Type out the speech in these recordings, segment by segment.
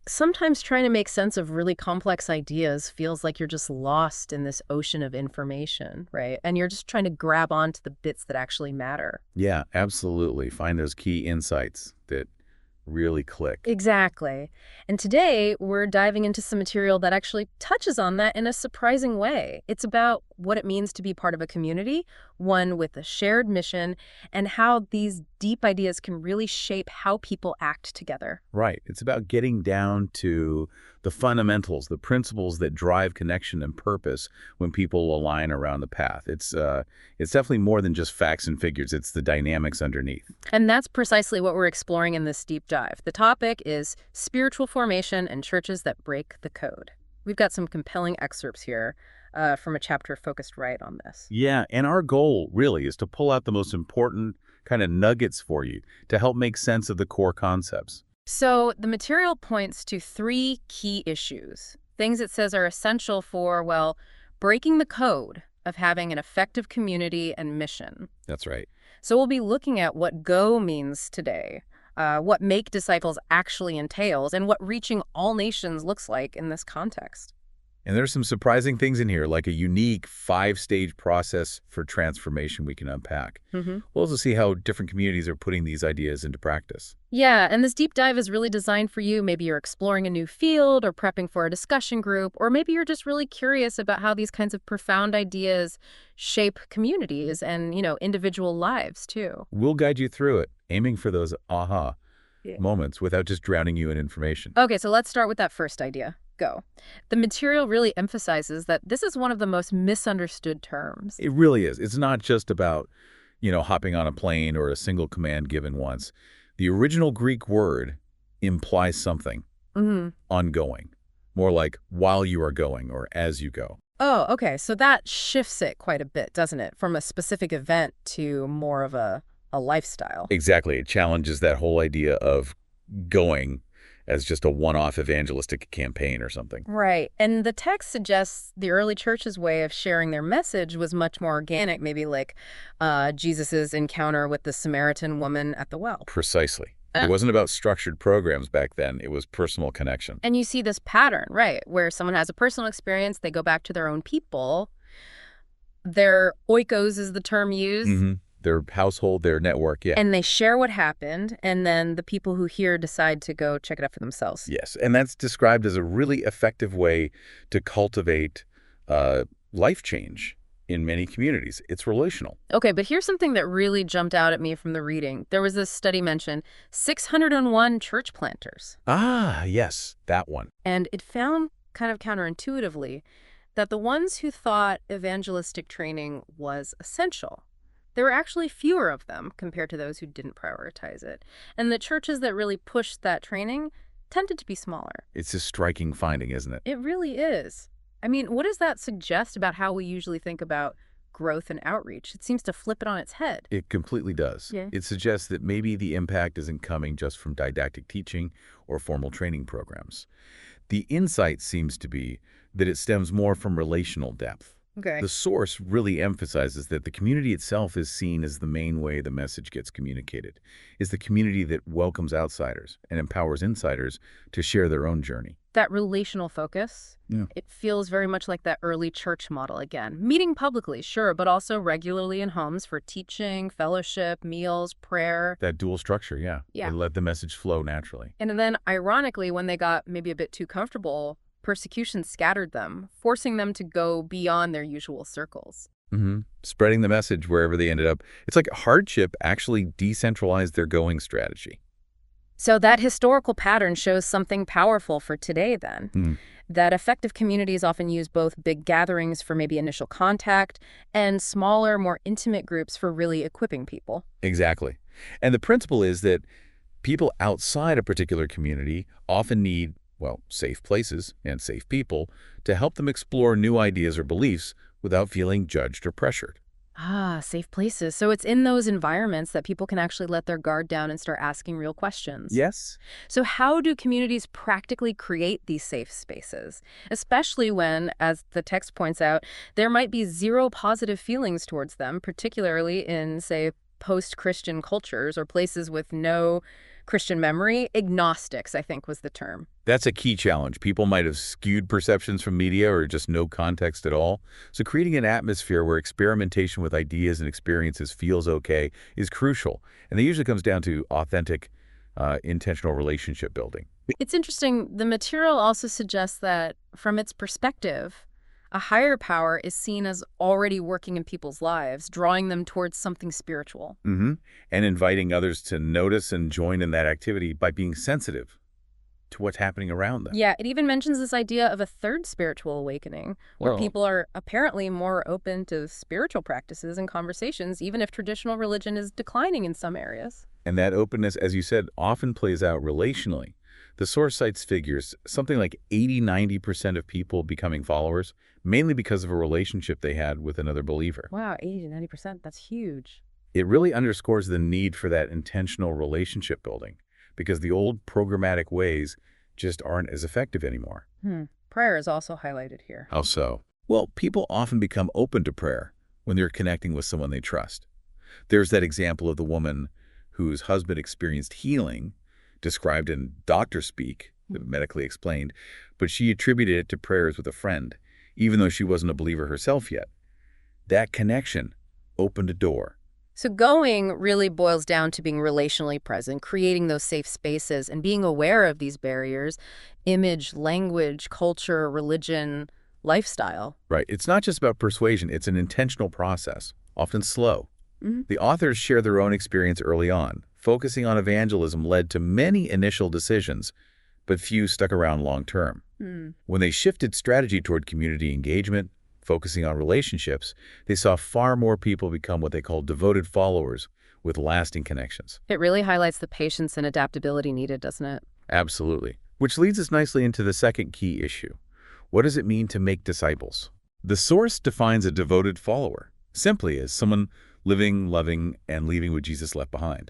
Sometimes trying to make sense of really complex ideas feels like you're just lost in this ocean of information, right? And you're just trying to grab onto the bits that actually matter. Yeah, absolutely. Find those key insights that really click. Exactly. And today, we're diving into some material that actually touches on that in a surprising way. It's about what it means to be part of a community, one with a shared mission, and how these deep ideas can really shape how people act together. Right. It's about getting down to the fundamentals, the principles that drive connection and purpose when people align around the path. It's definitely more than just facts and figures. It's the dynamics underneath. And that's precisely what we're exploring in this deep dive. The topic is spiritual formation and churches that break the code. We've got some compelling excerpts here from a chapter focused right on this. Yeah, and our goal really is to pull out the most important kind of nuggets for you to help make sense of the core concepts. So the material points to three key issues, things it says are essential for, well, breaking the code of having an effective community and mission. That's right. So we'll be looking at what go means today, what make disciples actually entails, and what reaching all nations looks like in this context. And there's some surprising things in here, like a unique 5-stage process for transformation we can unpack. Mm-hmm. We'll also see how different communities are putting these ideas into practice. Yeah, and this deep dive is really designed for you. Maybe you're exploring a new field or prepping for a discussion group, or maybe you're just really curious about how these kinds of profound ideas shape communities and, individual lives too. We'll guide you through it, aiming for those aha Yeah. moments without just drowning you in information. Okay, so let's start with that first idea. Go. The material really emphasizes that this is one of the most misunderstood terms. It really is. It's not just about, hopping on a plane or a single command given once. The original Greek word implies something ongoing, more like while you are going or as you go. Oh, okay. So that shifts it quite a bit, doesn't it? From a specific event to more of a lifestyle. Exactly. It challenges that whole idea of going as just a one-off evangelistic campaign or something. Right. And the text suggests the early church's way of sharing their message was much more organic, maybe like Jesus's encounter with the Samaritan woman at the well. Precisely. It wasn't about structured programs back then. It was personal connection. And you see this pattern, right, where someone has a personal experience, they go back to their own people. Their oikos is the term used. Their household, their network, yeah. And they share what happened, and then the people who hear decide to go check it out for themselves. Yes, and that's described as a really effective way to cultivate life change in many communities. It's relational. Okay, but here's something that really jumped out at me from the reading. There was this study mentioned 601 church planters. Ah, yes, that one. And it found, kind of counterintuitively, that the ones who thought evangelistic training was essential, there were actually fewer of them compared to those who didn't prioritize it. And the churches that really pushed that training tended to be smaller. It's a striking finding, isn't it? It really is. I mean, what does that suggest about how we usually think about growth and outreach? It seems to flip it on its head. It completely does. Yeah. It suggests that maybe the impact isn't coming just from didactic teaching or formal training programs. The insight seems to be that it stems more from relational depth. Okay. The source really emphasizes that the community itself is seen as the main way the message gets communicated, is the community that welcomes outsiders and empowers insiders to share their own journey. That relational focus, it feels very much like that early church model again. Meeting publicly, sure, but also regularly in homes for teaching, fellowship, meals, prayer. That dual structure, yeah. It let the message flow naturally. And then, ironically, when they got maybe a bit too comfortable, persecution scattered them, forcing them to go beyond their usual circles. Spreading the message wherever they ended up. It's like hardship actually decentralized their going strategy. So that historical pattern shows something powerful for today then. That effective communities often use both big gatherings for maybe initial contact and smaller, more intimate groups for really equipping people. Exactly. And the principle is that people outside a particular community often need, safe places and safe people to help them explore new ideas or beliefs without feeling judged or pressured. Ah, safe places. So it's in those environments that people can actually let their guard down and start asking real questions. Yes. So how do communities practically create these safe spaces? Especially when, as the text points out, there might be zero positive feelings towards them, particularly in, say, post-Christian cultures or places with no Christian memory. Agnostics, I think, was the term. That's a key challenge. People might have skewed perceptions from media or just no context at all. So creating an atmosphere where experimentation with ideas and experiences feels okay is crucial. And it usually comes down to authentic, intentional relationship building. It's interesting. The material also suggests that, from its perspective, a higher power is seen as already working in people's lives, drawing them towards something spiritual. And inviting others to notice and join in that activity by being sensitive to what's happening around them. Yeah, it even mentions this idea of a third spiritual awakening, where Well, people are apparently more open to spiritual practices and conversations, even if traditional religion is declining in some areas. and that openness, as you said, often plays out relationally. The source cites figures, something like 80–90% of people becoming followers, mainly because of a relationship they had with another believer. Wow, 80 to 90%, that's huge. It really underscores the need for that intentional relationship building, because the old programmatic ways just aren't as effective anymore. Prayer is also highlighted here. How so? Well, people often become open to prayer when they're connecting with someone they trust. There's that example of the woman whose husband experienced healing, described in doctor speak, medically explained, but she attributed it to prayers with a friend, even though she wasn't a believer herself yet. That connection opened a door. So going really boils down to being relationally present, creating those safe spaces, and being aware of these barriers: image, language, culture, religion, lifestyle. Right. It's not just about persuasion. It's an intentional process, often slow. The authors share their own experience early on. Focusing on evangelism led to many initial decisions, but few stuck around long term. When they shifted strategy toward community engagement, focusing on relationships, they saw far more people become what they call devoted followers with lasting connections. It really highlights the patience and adaptability needed, doesn't it? Absolutely. Which leads us nicely into the second key issue. What does it mean to make disciples? The source defines a devoted follower simply as someone living, loving, and leaving what Jesus left behind.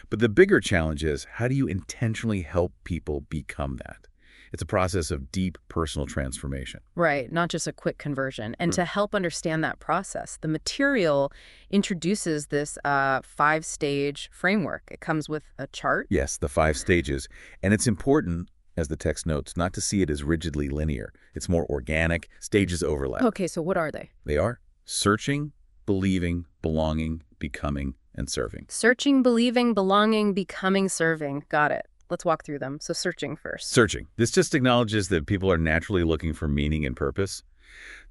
But the bigger challenge is, how do you intentionally help people become that? It's a process of deep personal transformation. Right, not just a quick conversion. And to help understand that process, the material introduces this 5-stage framework. It comes with a chart. Yes, the 5 stages. And it's important, as the text notes, not to see it as rigidly linear. It's more organic. Stages overlap. Okay, so what are they? They are searching, believing, belonging, becoming, and serving. Searching, believing, belonging, becoming, serving. Got it. Let's walk through them. So searching first. Searching. This just acknowledges that people are naturally looking for meaning and purpose.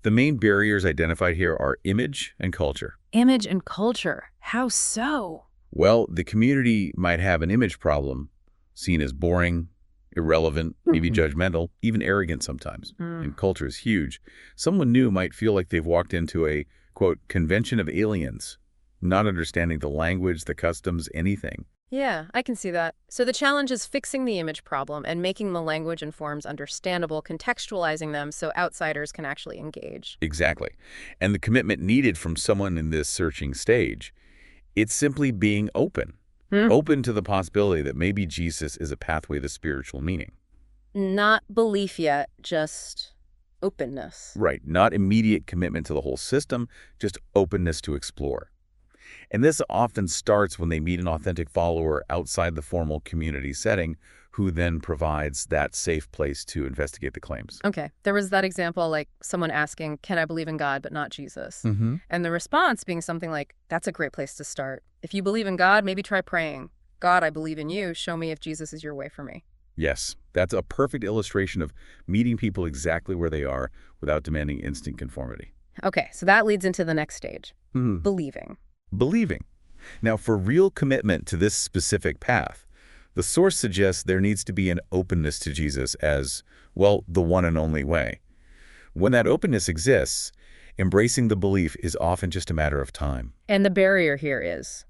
The main barriers identified here are image and culture. Image and culture. How so? Well, the community might have an image problem, seen as boring, irrelevant, maybe judgmental, even arrogant sometimes. And culture is huge. Someone new might feel like they've walked into a, quote, convention of aliens, not understanding the language, the customs, anything. Yeah, I can see that. So the challenge is fixing the image problem and making the language and forms understandable, contextualizing them so outsiders can actually engage. Exactly. And the commitment needed from someone in this searching stage, it's simply being open. Open to the possibility that maybe Jesus is a pathway to spiritual meaning. Not belief yet, just openness. Right. Not immediate commitment to the whole system, just openness to explore. And this often starts when they meet an authentic follower outside the formal community setting, who then provides that safe place to investigate the claims. Okay, there was that example, like someone asking, can I believe in God but not Jesus? And the response being something like, that's a great place to start. If you believe in God, maybe try praying. God, I believe in you. Show me if Jesus is your way for me. Yes, that's a perfect illustration of meeting people exactly where they are without demanding instant conformity. Okay, so that leads into the next stage, believing. Believing. Now, for real commitment to this specific path, the source suggests there needs to be an openness to Jesus as, well, the one and only way. When that openness exists, embracing the belief is often just a matter of time. And the barrier here is?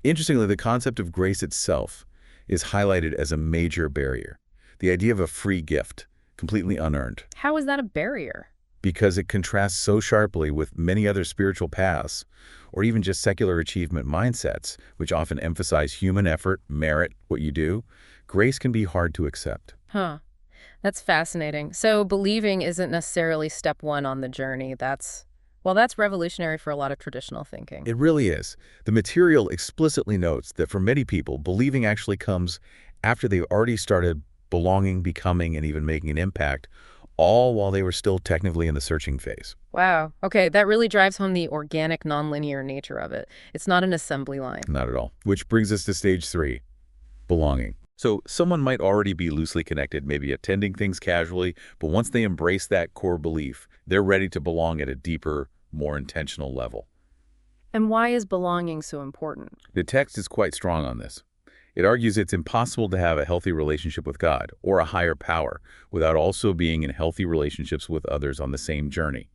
Interestingly, the concept of grace itself is highlighted as a major barrier. The idea of a free gift, completely unearned. How is that a barrier? Because it contrasts so sharply with many other spiritual paths, or even just secular achievement mindsets, which often emphasize human effort, merit, what you do. Grace can be hard to accept. That's fascinating. So believing isn't necessarily step one on the journey. That's Well, that's revolutionary for a lot of traditional thinking. It really is. The material explicitly notes that for many people, believing actually comes after they've already started belonging, becoming, and even making an impact, all while they were still technically in the searching phase. Wow. Okay, that really drives home the organic, nonlinear nature of it. It's not an assembly line. Not at all. Which brings us to stage 3, belonging. So someone might already be loosely connected, maybe attending things casually, but once they embrace that core belief, they're ready to belong at a deeper, more intentional level. And why is belonging so important? The text is quite strong on this. It argues it's impossible to have a healthy relationship with God or a higher power without also being in healthy relationships with others on the same journey.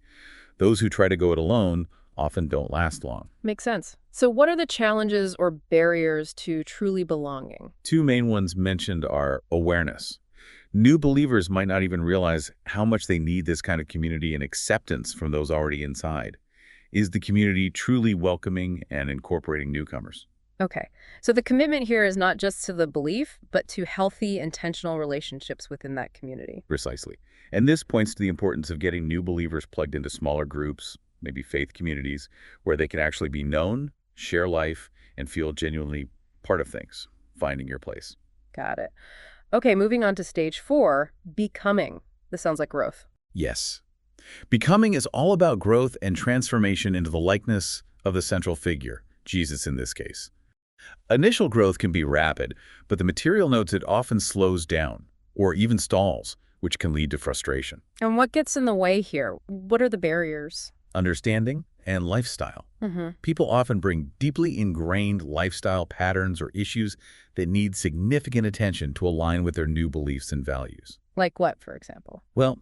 Those who try to go it alone often don't last long. Makes sense. So what are the challenges or barriers to truly belonging? 2 main ones mentioned are awareness. New believers might not even realize how much they need this kind of community and acceptance from those already inside. Is the community truly welcoming and incorporating newcomers? Okay, so the commitment here is not just to the belief, but to healthy, intentional relationships within that community. Precisely. And this points to the importance of getting new believers plugged into smaller groups, maybe faith communities, where they can actually be known, share life, and feel genuinely part of things, finding your place. Got it. Okay, moving on to stage 4, becoming. This sounds like growth. Yes. Becoming is all about growth and transformation into the likeness of the central figure, Jesus in this case. Initial growth can be rapid, but the material notes it often slows down or even stalls, which can lead to frustration. And what gets in the way here? What are the barriers? Understanding and lifestyle. People often bring deeply ingrained lifestyle patterns or issues that need significant attention to align with their new beliefs and values. Like what, for example? Well,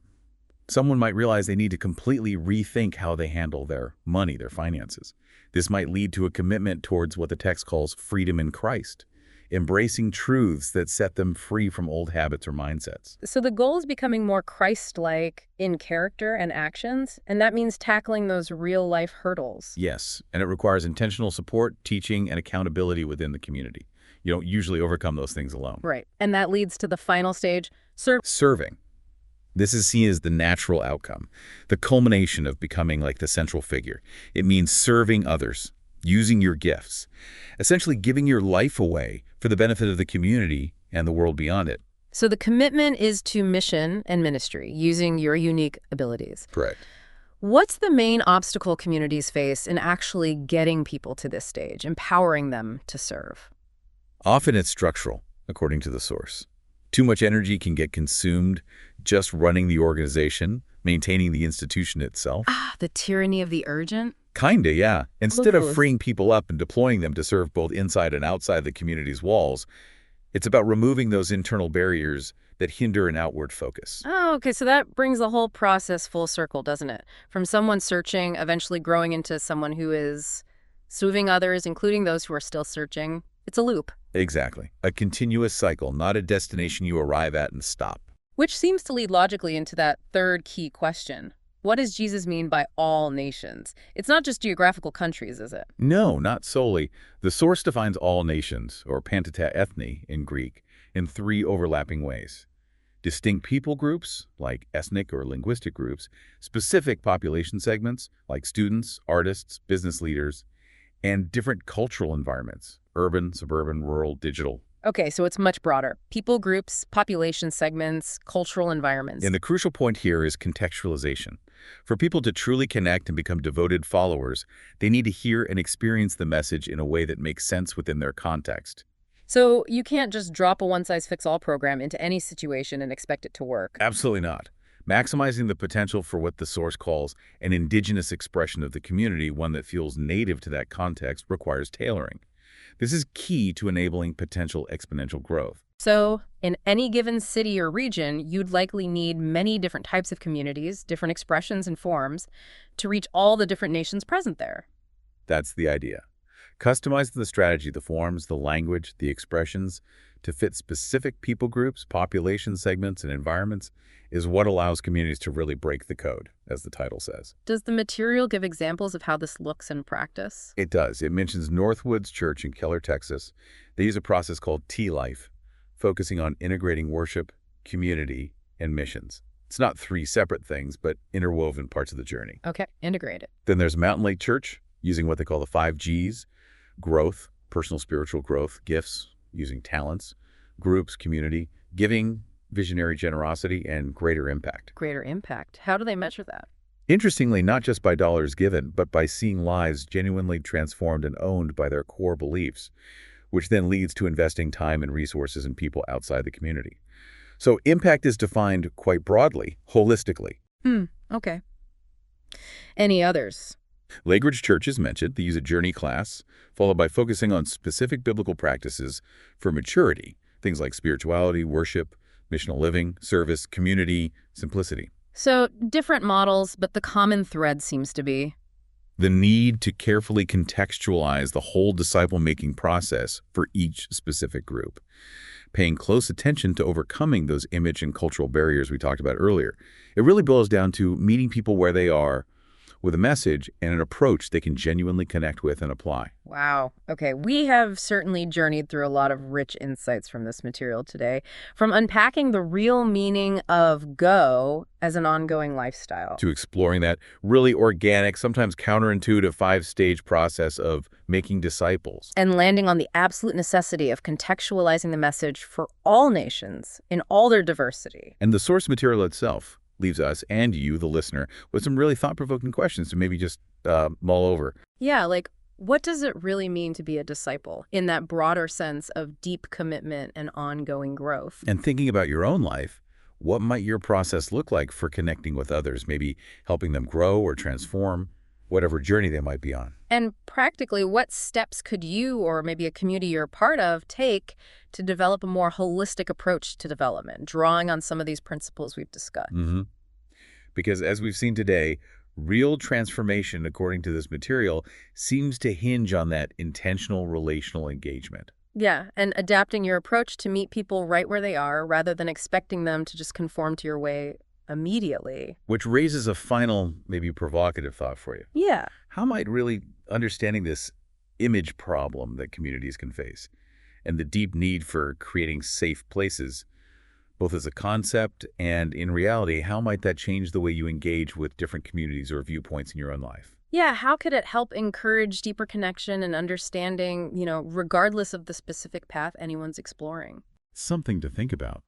someone might realize they need to completely rethink how they handle their money, their finances. This might lead to a commitment towards what the text calls freedom in Christ, embracing truths that set them free from old habits or mindsets. So the goal is becoming more Christ-like in character and actions, and that means tackling those real-life hurdles. Yes, and it requires intentional support, teaching, and accountability within the community. You don't usually overcome those things alone. Right, and that leads to the final stage, Serving. This is seen as the natural outcome, the culmination of becoming like the central figure. It means serving others, using your gifts, essentially giving your life away for the benefit of the community and the world beyond it. So the commitment is to mission and ministry, using your unique abilities. Correct. What's the main obstacle communities face in actually getting people to this stage, empowering them to serve? Often it's structural, according to the source. Too much energy can get consumed just running the organization, maintaining the institution itself. The tyranny of the urgent? Kinda, yeah. Instead of Oof. freeing people up and deploying them to serve both inside and outside the community's walls, it's about removing those internal barriers that hinder an outward focus. Oh, okay, so that brings the whole process full circle, doesn't it? From someone searching, eventually growing into someone who is serving others, including those who are still searching. It's a loop. Exactly. A continuous cycle, not a destination you arrive at and stop. Which seems to lead logically into that third key question. What does Jesus mean by all nations? It's not just geographical countries, is it? No, not solely. The source defines all nations, or pantata ethne in Greek, in 3 overlapping ways. Distinct people groups, like ethnic or linguistic groups, specific population segments, like students, artists, business leaders, and different cultural environments, urban, suburban, rural, digital. Okay, so it's much broader. People groups, population segments, cultural environments. And the crucial point here is contextualization. For people to truly connect and become devoted followers, they need to hear and experience the message in a way that makes sense within their context. So you can't just drop a one-size-fits-all program into any situation and expect it to work. Absolutely not. Maximizing the potential for what the source calls an indigenous expression of the community, one that feels native to that context, requires tailoring. This is key to enabling potential exponential growth. So in any given city or region, you'd likely need many different types of communities, different expressions and forms, to reach all the different nations present there. That's the idea. Customize the strategy, the forms, the language, the expressions to fit specific people groups, population segments, and environments is what allows communities to really break the code, as the title says. Does the material give examples of how this looks in practice? It does. It mentions Northwoods Church in Keller, Texas. They use a process called T-Life, focusing on integrating worship, community, and missions. It's not three separate things, but interwoven parts of the journey. Okay, integrated. Then there's Mountain Lake Church, using what they call the 5 Gs: growth, personal spiritual growth, gifts, using talents, groups, community, giving, visionary generosity, and greater impact. Greater impact. How do they measure that? Interestingly, not just by dollars given, but by seeing lives genuinely transformed and owned by their core beliefs, which then leads to investing time and resources in people outside the community. So impact is defined quite broadly, holistically. Okay. Any others? Lakeridge Church is mentioned. They use a journey class, followed by focusing on specific biblical practices for maturity, things like spirituality, worship, missional living, service, community, simplicity. So, different models, but the common thread seems to be The need to carefully contextualize the whole disciple-making process for each specific group, paying close attention to overcoming those image and cultural barriers we talked about earlier. It really boils down to meeting people where they are with a message and an approach they can genuinely connect with and apply. Wow. Okay, we have certainly journeyed through a lot of rich insights from this material today, from unpacking the real meaning of go as an ongoing lifestyle. To exploring that really organic, sometimes counterintuitive 5-stage process of making disciples. And landing on the absolute necessity of contextualizing the message for all nations in all their diversity. And the source material itself leaves us and you, the listener, with some really thought-provoking questions to maybe just mull over. Yeah, like, what does it really mean to be a disciple in that broader sense of deep commitment and ongoing growth? And thinking about your own life, what might your process look like for connecting with others, maybe helping them grow or transform whatever journey they might be on? And practically, what steps could you or maybe a community you're a part of take to develop a more holistic approach to development, drawing on some of these principles we've discussed? Because as we've seen today, real transformation, according to this material, seems to hinge on that intentional relational engagement. Yeah, and adapting your approach to meet people right where they are rather than expecting them to just conform to your way immediately. Which raises a final, maybe provocative thought for you. Yeah. How might really understanding this image problem that communities can face and the deep need for creating safe places, both as a concept and in reality, how might that change the way you engage with different communities or viewpoints in your own life? Yeah, how could it help encourage deeper connection and understanding, regardless of the specific path anyone's exploring? Something to think about.